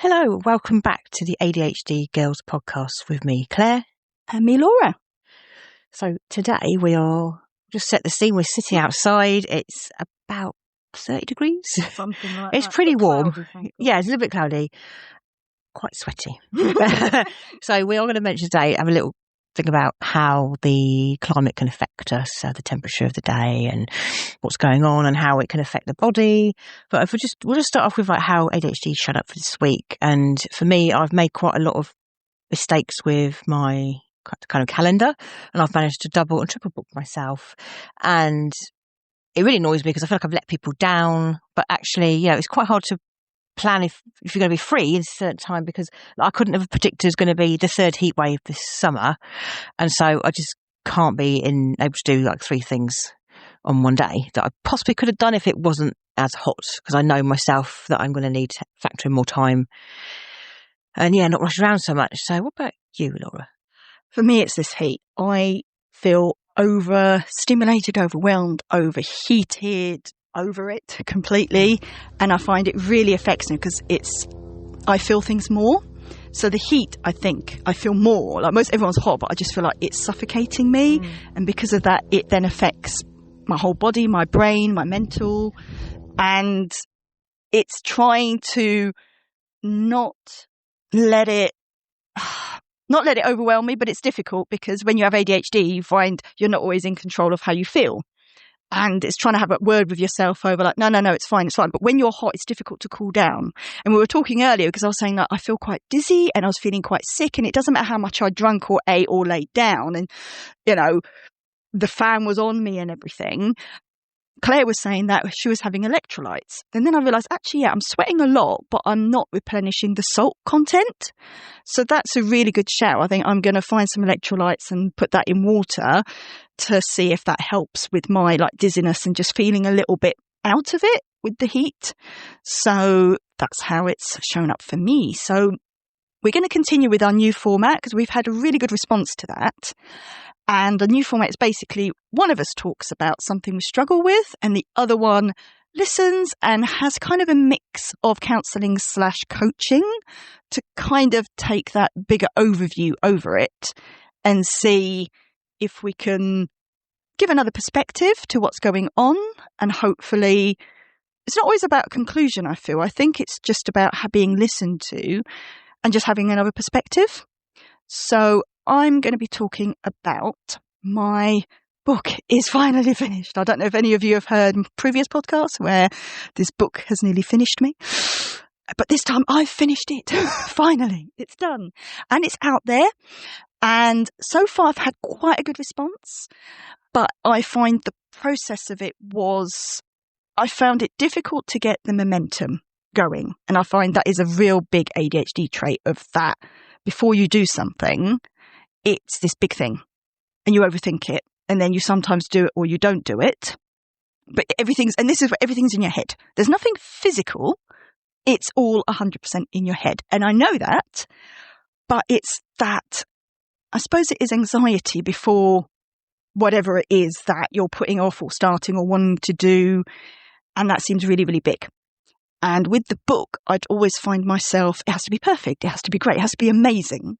Hello, welcome back to the ADHD Girls podcast with me, Claire. And me, Laura. So today we are, just set the scene, we're sitting outside. It's about 30 degrees. Something like it's that. pretty warm. Cloudy, yeah, it's a little bit cloudy. Quite sweaty. So we are going to mention today, have a little think about how the climate can affect us, the temperature of the day and what's going on and how it can affect the body. But if we'll just start off with like how ADHD showed up for this week. And for me, I've made quite a lot of mistakes with my kind of calendar, and I've managed to double and triple book myself. And it really annoys me because I feel like I've let people down. But actually, it's quite hard to plan if you're going to be free at a certain time, because I couldn't have predicted it's going to be the third heat wave this summer, and so I just can't be able to do like 3 things on one day that I possibly could have done if it wasn't as hot, because I know myself that I'm going to need to factor in more time and not rush around so much. So what about you, Laura? For me, it's this heat. I feel overstimulated, overwhelmed, overheated, over it completely, and I find it really affects me because I feel things more. So the heat, I think I feel more like everyone's hot, but I just feel like it's suffocating me, and because of that, it then affects my whole body, my brain, my mental, and it's trying to not let it overwhelm me. But it's difficult because when you have ADHD, you find you're not always in control of how you feel. And it's trying to have a word with yourself over like, no, it's fine. But when you're hot, it's difficult to cool down. And we were talking earlier because I was saying that I feel quite dizzy and I was feeling quite sick, and it doesn't matter how much I drank or ate or laid down. And, the fan was on me and everything. Claire was saying that she was having electrolytes. And then I realised, actually, I'm sweating a lot, but I'm not replenishing the salt content. So that's a really good shout. I think I'm going to find some electrolytes and put that in water to see if that helps with my dizziness and just feeling a little bit out of it with the heat. So that's how it's shown up for me. So we're going to continue with our new format because we've had a really good response to that. And the new format is basically one of us talks about something we struggle with and the other one listens and has kind of a mix of counselling / coaching to kind of take that bigger overview over it and see if we can give another perspective to what's going on. And hopefully it's not always about conclusion, I feel. I think it's just about being listened to and just having another perspective. So I'm going to be talking about my book is finally finished. I don't know if any of you have heard previous podcasts where this book has nearly finished me, but this time I've finished it. Finally, it's done and it's out there. And so far I've had quite a good response, but I find the process of it I found it difficult to get the momentum going. And I find that is a real big ADHD trait of that. Before you do something, it's this big thing and you overthink it, and then you sometimes do it or you don't do it. But everything's in your head. There's nothing physical. It's all 100% in your head. And I know that, but it's that, I suppose it is anxiety before whatever it is that you're putting off or starting or wanting to do. And that seems really, really big. And with the book, I'd always find myself, it has to be perfect. It has to be great. It has to be amazing.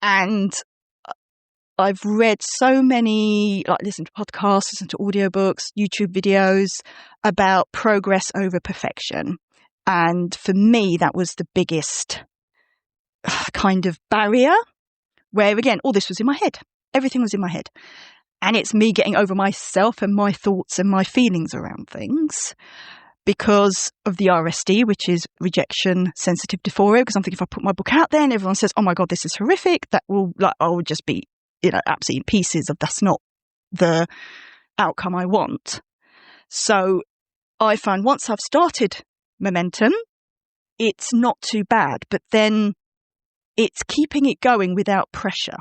And I've read so many, listen to podcasts, listen to audiobooks, YouTube videos about progress over perfection. And for me, that was the biggest kind of barrier where, again, all this was in my head. Everything was in my head. And it's me getting over myself and my thoughts and my feelings around things because of the RSD, which is rejection sensitive dysphoria. Because I'm thinking if I put my book out there and everyone says, oh my God, this is horrific, that will, I will just be, absolutely in pieces of that's not the outcome I want. So I find once I've started momentum, it's not too bad, but then it's keeping it going without pressure.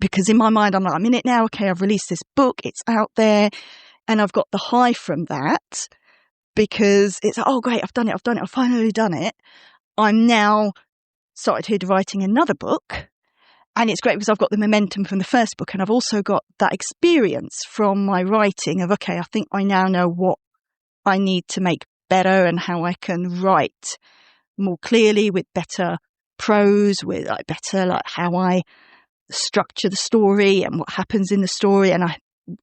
Because in my mind, I'm like, I'm in it now. Okay, I've released this book. It's out there. And I've got the high from that because it's, oh, great, I've done it. I've finally done it. I'm now started here writing another book. And it's great because I've got the momentum from the first book. And I've also got that experience from my writing of, okay, I think I now know what I need to make better and how I can write more clearly, with better prose, with like better like how I structure the story and what happens in the story, and I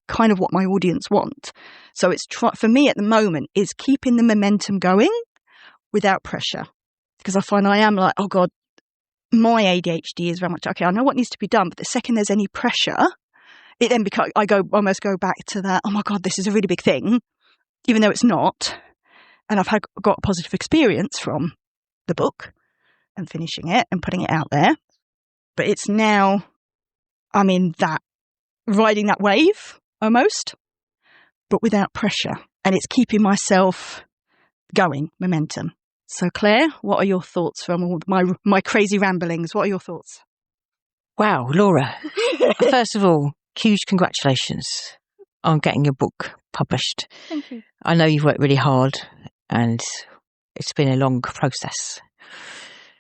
kind of what my audience want. So it's for me at the moment is keeping the momentum going without pressure, because I find I am like, oh God, my ADHD is very much, okay, I know what needs to be done, but the second there's any pressure, it then becomes, I almost go back to that, oh my God, this is a really big thing, even though it's not. And I've got a positive experience from the book and finishing it and putting it out there. But it's now, I'm in that, riding that wave almost, but without pressure. And it's keeping myself going, momentum. So Claire, what are your thoughts from all my crazy ramblings? What are your thoughts? Wow, Laura. First of all, huge congratulations on getting your book published. Thank you. I know you've worked really hard and it's been a long process.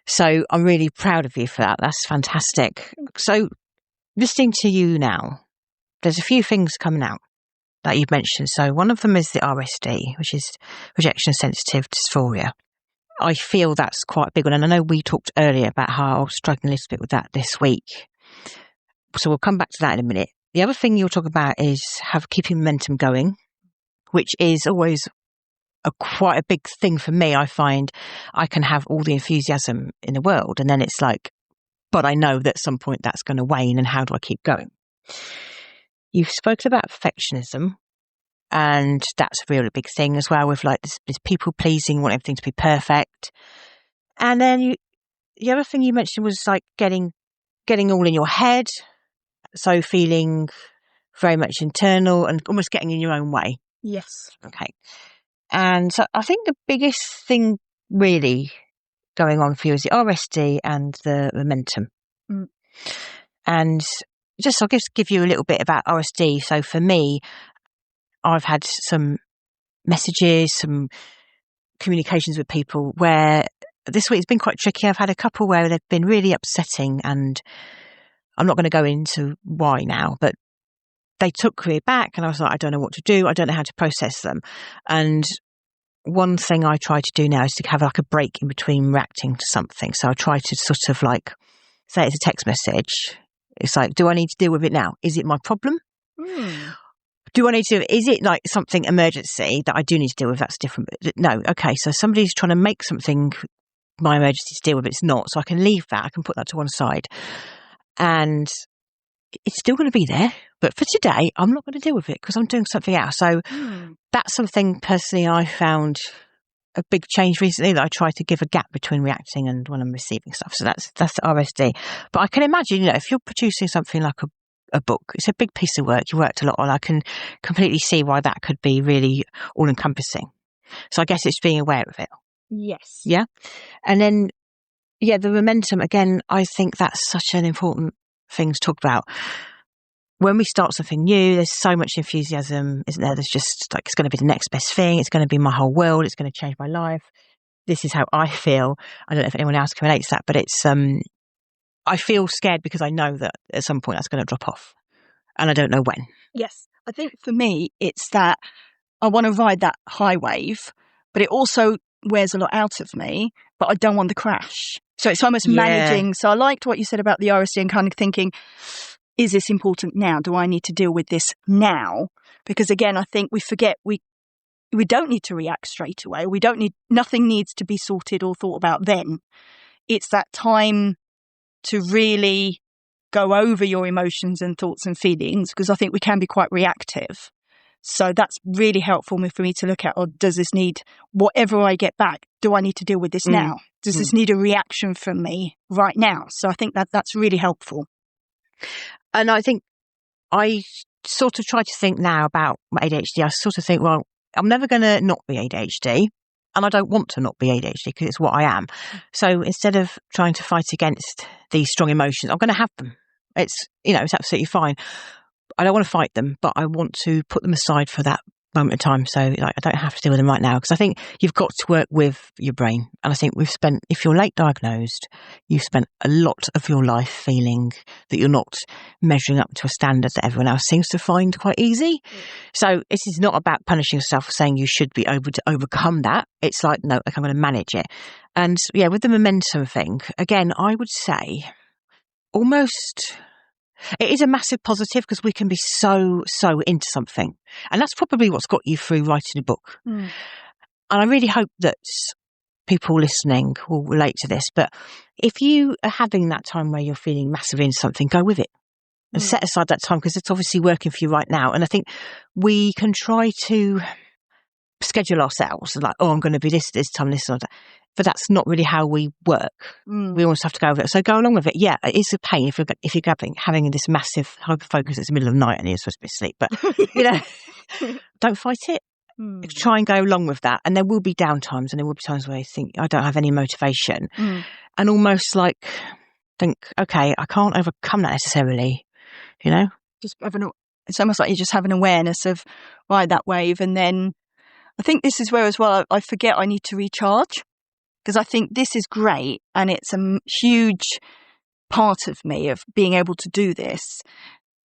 So I'm really proud of you for that. That's fantastic. So listening to you now, there's a few things coming out that you've mentioned. So one of them is the RSD, which is rejection sensitive dysphoria. I feel that's quite a big one. And I know we talked earlier about how I was struggling a little bit with that this week. So we'll come back to that in a minute. The other thing you'll talk about is keeping momentum going, which is always quite a big thing for me. I find I can have all the enthusiasm in the world and then it's like, but I know that at some point that's going to wane, and how do I keep going? You've spoken about perfectionism, and that's a really big thing as well, with like this people pleasing, want everything to be perfect. And then the other thing you mentioned was like getting all in your head. So feeling very much internal and almost getting in your own way. Yes. Okay. And so I think the biggest thing really going on for you is the RSD and the momentum. Mm. And I'll just give you a little bit about RSD. So for me, I've had some messages, some communications with people where this week it's been quite tricky. I've had a couple where they've been really upsetting, and I'm not going to go into why now, but they took me back and I was like, I don't know what to do. I don't know how to process them. And one thing I try to do now is to have like a break in between reacting to something. So I try to sort of like say it's a text message. It's like, do I need to deal with it now? Is it my problem? Do I need to, is it like something emergency that I do need to deal with? That's different. No. Okay. So somebody's trying to make something my emergency to deal with. It's not. So I can leave that. I can put that to one side. And it's still going to be there. But for today, I'm not going to deal with it because I'm doing something else. So that's something personally I found a big change recently, that I try to give a gap between reacting and when I'm receiving stuff. So that's the RSD. But I can imagine, if you're producing something like a book, it's a big piece of work. You worked a lot on. I can completely see why that could be really all encompassing. So I guess it's being aware of it. Yes. Yeah. And then, the momentum, again, I think that's such an important thing to talk about. When we start something new, there's so much enthusiasm, isn't there? There's just like, it's going to be the next best thing. It's going to be my whole world. It's going to change my life. This is how I feel. I don't know if anyone else can relate to that, but it's, I feel scared because I know that at some point that's going to drop off, and I don't know when. Yes. I think for me, it's that I want to ride that high wave, but it also wears a lot out of me, but I don't want the crash. So it's almost managing. So I liked what you said about the RSD and kind of thinking, is this important now? Do I need to deal with this now? Because again, I think we forget we don't need to react straight away. Nothing needs to be sorted or thought about then. It's that time to really go over your emotions and thoughts and feelings, because I think we can be quite reactive. So that's really helpful for me to look at, or does this need, whatever I get back, do I need to deal with this now? Does this need a reaction from me right now? So I think that's really helpful. And I think I sort of try to think now about my ADHD. I sort of think, well, I'm never going to not be ADHD, and I don't want to not be ADHD because it's what I am. So instead of trying to fight against these strong emotions, I'm going to have them. It's absolutely fine. I don't want to fight them, but I want to put them aside for that moment in time. So I don't have to deal with them right now, because I think you've got to work with your brain. And I think if you're late diagnosed, you've spent a lot of your life feeling that you're not measuring up to a standard that everyone else seems to find quite easy. So this is not about punishing yourself for saying you should be able to overcome that. It's like, no, I'm going to manage it. And yeah, with the momentum thing, again, I would say almost it is a massive positive because we can be so into something. And that's probably what's got you through writing a book. Mm. And I really hope that people listening will relate to this. But if you are having that time where you're feeling massively into something, go with it and set aside that time because it's obviously working for you right now. And I think we can try to schedule ourselves like, oh, I'm going to be this time, this or that. But that's not really how we work. We always have to go with it. So go along with it. Yeah, it is a pain if you're having this massive hyperfocus. It's the middle of the night and you're supposed to be asleep. But, don't fight it. Try and go along with that. And there will be downtimes and there will be times where you think, I don't have any motivation. And almost like think, okay, I can't overcome that necessarily, Just it's almost like you just have an awareness of, ride that wave. And then I think this is where as well, I forget I need to recharge. Because I think this is great and it's a huge part of me of being able to do this.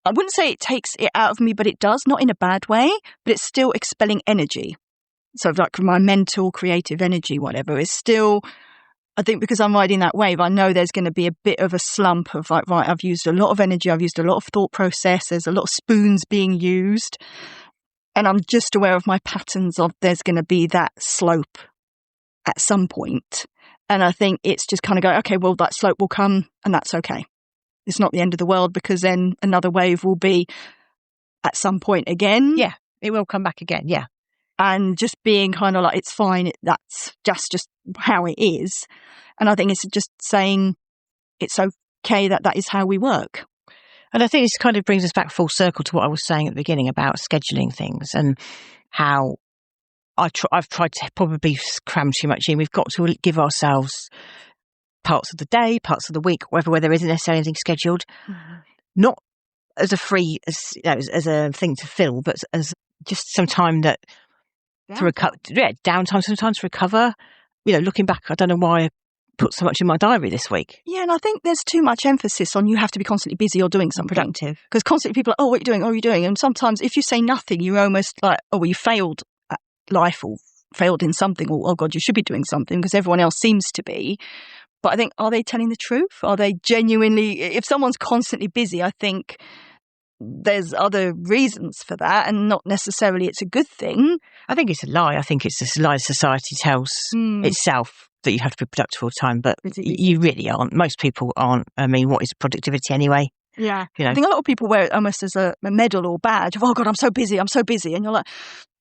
I wouldn't say it takes it out of me, but it does, not in a bad way, but it's still expelling energy. So like my mental, creative energy, whatever, is still, I think because I'm riding that wave, I know there's going to be a bit of a slump of like, right, I've used a lot of energy, I've used a lot of thought process, there's a lot of spoons being used. And I'm just aware of my patterns of there's going to be that slope at some point. And I think it's just kind of go, okay, well, that slope will come and that's okay. It's not the end of the world because then another wave will be at some point again. Yeah, it will come back again. Yeah. And just being kind of like, it's fine. That's just how it is. And I think it's just saying it's okay that is how we work. And I think this kind of brings us back full circle to what I was saying at the beginning about scheduling things and how I've tried to probably cram too much in. We've got to give ourselves parts of the day, parts of the week, where there isn't necessarily anything scheduled, not as a free, as a thing to fill, but as just some time to recover. Yeah, downtime sometimes to recover. Looking back, I don't know why I put so much in my diary this week. Yeah, and I think there's too much emphasis on you have to be constantly busy or doing something productive. Because constantly people are, oh, what are you doing? Oh, what are you doing? And sometimes if you say nothing, you're almost like, oh, well, you failed at life or failed in something, or oh God, you should be doing something because everyone else seems to be. But I think, are they telling the truth? Are they genuinely, if someone's constantly busy, I think there's other reasons for that and not necessarily it's a good thing. I think it's a lie. I think it's this lie society tells itself that you have to be productive all the time, but you really aren't. Most people aren't. I mean, what is productivity anyway? Yeah. I think a lot of people wear it almost as a medal or badge of, oh God, I'm so busy. And you're like,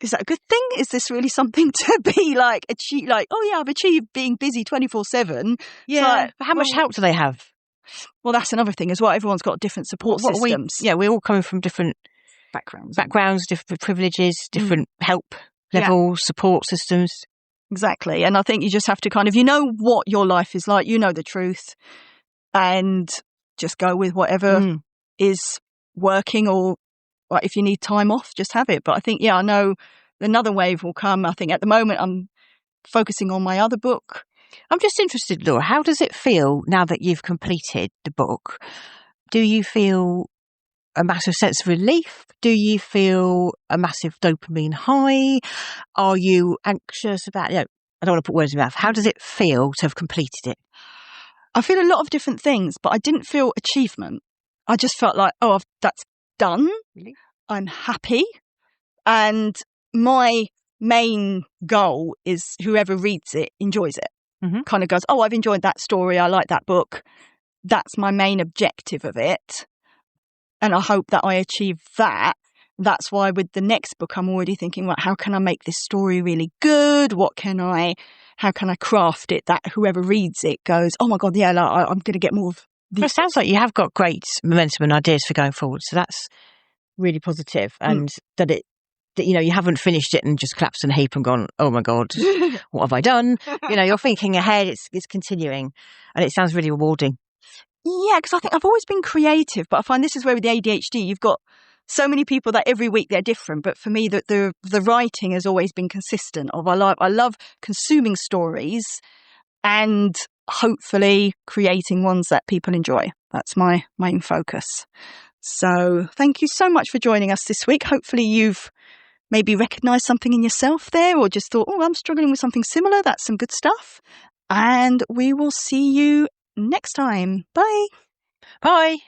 is that a good thing? Is this really something to be like, achieve? Like, oh yeah, I've achieved being busy 24/7. Yeah. Like, but how much help do they have? Well, that's another thing as well. Everyone's got different support systems. We're all coming from different backgrounds, different privileges, different help levels, support systems. Exactly. And I think you just have to kind of, what your life is like, the truth, and just go with whatever is working, or if you need time off, just have it. But I think, I know another wave will come. I think at the moment I'm focusing on my other book. I'm just interested, Laura, how does it feel now that you've completed the book? Do you feel a massive sense of relief? Do you feel a massive dopamine high? Are you anxious about, I don't want to put words in your mouth. How does it feel to have completed it? I feel a lot of different things, but I didn't feel achievement. I just felt like, oh, that's done. Really? I'm happy. And my main goal is whoever reads it enjoys it. Kind of goes, oh, I've enjoyed that story. I like that book. That's my main objective of it. And I hope that I achieve that. That's why with the next book, I'm already thinking, well, how can I make this story really good? How can I craft it that whoever reads it goes, oh my God, yeah, I'm going to get more of these. Well, it sounds like you have got great momentum and ideas for going forward. So that's really positive. And that you haven't finished it and just collapsed in a heap and gone, oh my God, what have I done? You're thinking ahead, it's continuing, and it sounds really rewarding. Yeah, because I think I've always been creative, but I find this is where with the ADHD, you've got so many people that every week they're different. But for me, the writing has always been consistent. I love consuming stories and hopefully creating ones that people enjoy. That's my main focus. So thank you so much for joining us this week. Hopefully you've maybe recognised something in yourself there, or just thought, oh, I'm struggling with something similar. That's some good stuff. And we will see you next time. Bye. Bye.